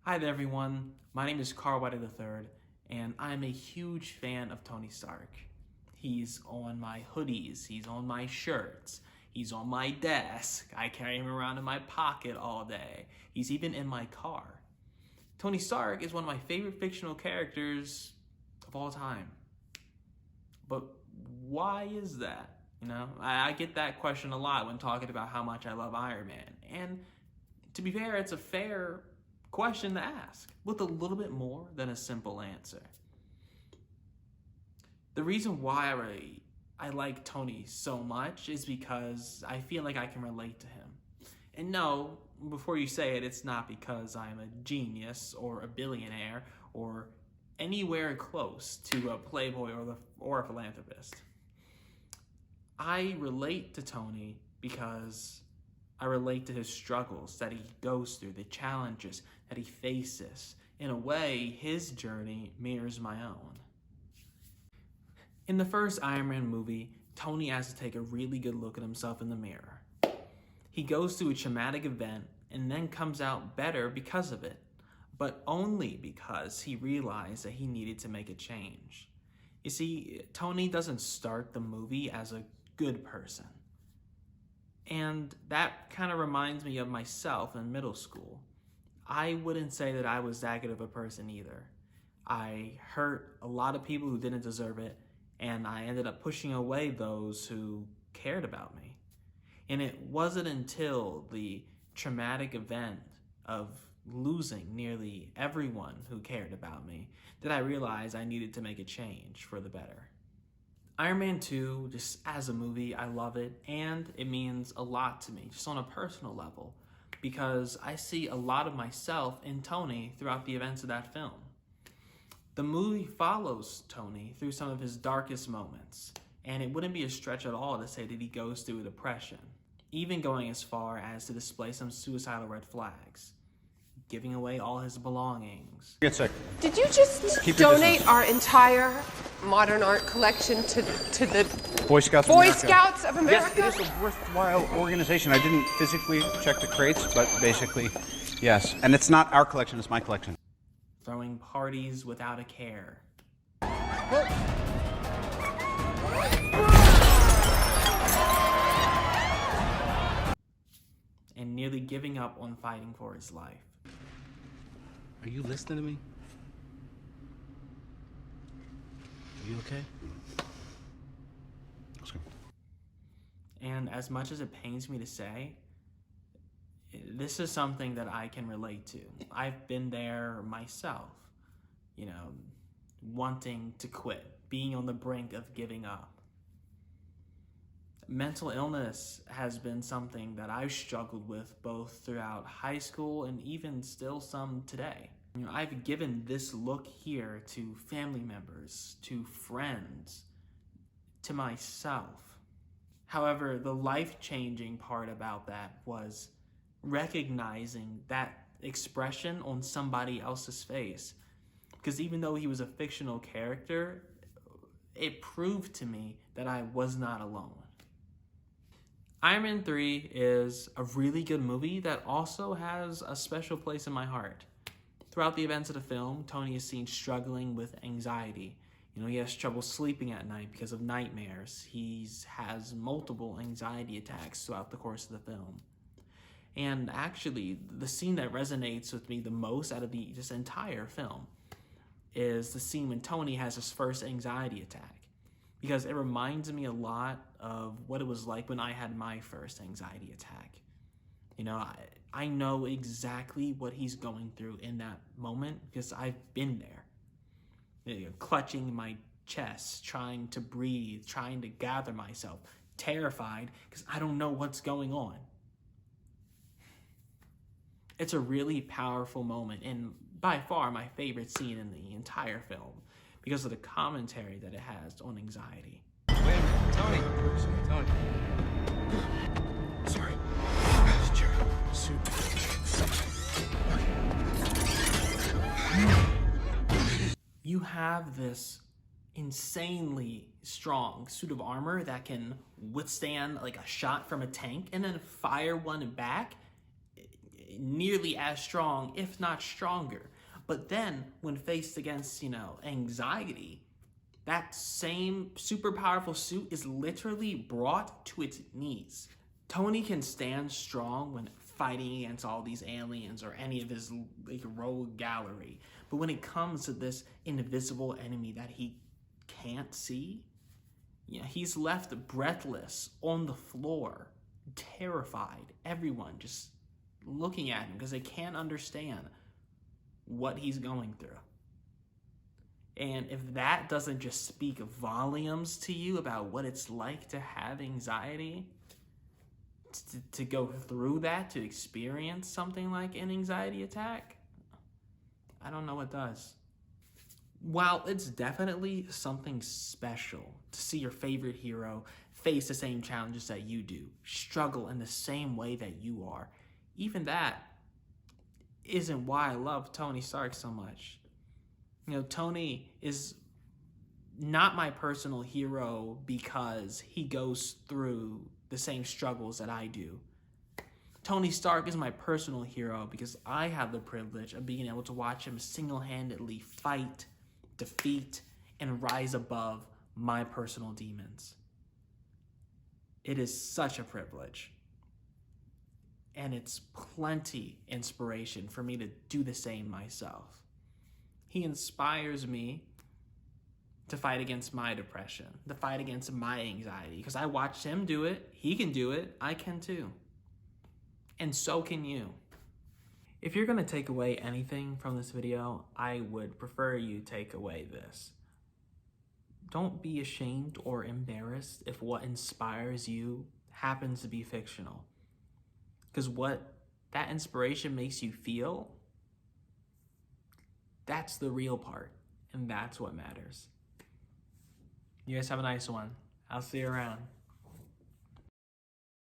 Hi there, everyone. My name is Carl White III, and I'm a huge fan of Tony Stark. He's on my hoodies, he's on my shirts, he's on my desk. I carry him around in my pocket all day. He's even in my car. Tony Stark is one of my favorite fictional characters of all time. But why is that? I get that question a lot when talking about how much I love Iron Man. And to be fair, it's a fair question to ask with a little bit more than a simple answer. The reason why I like Tony so much is because I feel like I can relate to him. And no, before you say it, it's not because I'm a genius or a billionaire or anywhere close to a playboy or a philanthropist. I relate to Tony because I relate to his struggles that he goes through, the challenges that he faces. In a way, his journey mirrors my own. In the first Iron Man movie, Tony has to take a really good look at himself in the mirror. He goes through a traumatic event and then comes out better because of it, but only because he realized that he needed to make a change. You see, Tony doesn't start the movie as a good person. And that kind of reminds me of myself in middle school. I wouldn't say that I was that good of a person either. I hurt a lot of people who didn't deserve it, and I ended up pushing away those who cared about me. And it wasn't until the traumatic event of losing nearly everyone who cared about me that I realized I needed to make a change for the better. Iron Man 2, just as a movie, I love it, and it means a lot to me, just on a personal level, because I see a lot of myself in Tony throughout the events of that film. The movie follows Tony through some of his darkest moments, and it wouldn't be a stretch at all to say that he goes through a depression, even going as far as to display some suicidal red flags, giving away all his belongings. Get sick. Did you just donate our entire modern art collection to the Boy Scouts of Boy America. Scouts of America? Yes, it is a worthwhile organization. I didn't physically check the crates, but basically, yes. And it's not our collection, it's my collection. Throwing parties without a care. And nearly giving up on fighting for his life. Are you listening to me? Are you okay? Let's go. And as much as it pains me to say, this is something that I can relate to. I've been there myself, wanting to quit, being on the brink of giving up. Mental illness has been something that I've struggled with both throughout high school and even still some today. I've given this look here to family members, to friends, to myself. However, the life-changing part about that was recognizing that expression on somebody else's face. Because even though he was a fictional character, it proved to me that I was not alone. Iron Man 3 is a really good movie that also has a special place in my heart. Throughout the events of the film, Tony is seen struggling with anxiety. He has trouble sleeping at night because of nightmares. He has multiple anxiety attacks throughout the course of the film. And actually, the scene that resonates with me the most out of this entire film is the scene when Tony has his first anxiety attack. Because it reminds me a lot of what it was like when I had my first anxiety attack. I know exactly what he's going through in that moment because I've been there. Clutching my chest, trying to breathe, trying to gather myself, terrified because I don't know what's going on. It's a really powerful moment and by far my favorite scene in the entire film because of the commentary that it has on anxiety. Wait a minute, Tony. Tony. Sorry. You have this insanely strong suit of armor that can withstand like a shot from a tank and then fire one back. nearly as strong, if not stronger. But then, when faced against, anxiety, that same super powerful suit is literally brought to its knees. Tony can stand strong when fighting against all these aliens or any of his rogue gallery. But when it comes to this invisible enemy that he can't see, he's left breathless on the floor, terrified. Everyone just looking at him because they can't understand what he's going through. And if that doesn't just speak volumes to you about what it's like to have anxiety, to go through that, to experience something like an anxiety attack, I don't know what does. While it's definitely something special to see your favorite hero face the same challenges that you do, struggle in the same way that you are, even that isn't why I love Tony Stark so much. Tony is not my personal hero because he goes through the same struggles that I do. Tony Stark is my personal hero because I have the privilege of being able to watch him single-handedly fight, defeat, and rise above my personal demons. It is such a privilege. And it's plenty inspiration for me to do the same myself. He inspires me to fight against my depression, to fight against my anxiety, because I watched him do it. He can do it. I can too. And so can you. If you're going to take away anything from this video, I would prefer you take away this. Don't be ashamed or embarrassed if what inspires you happens to be fictional. Because what that inspiration makes you feel, that's the real part. And that's what matters. You guys have a nice one. I'll see you around.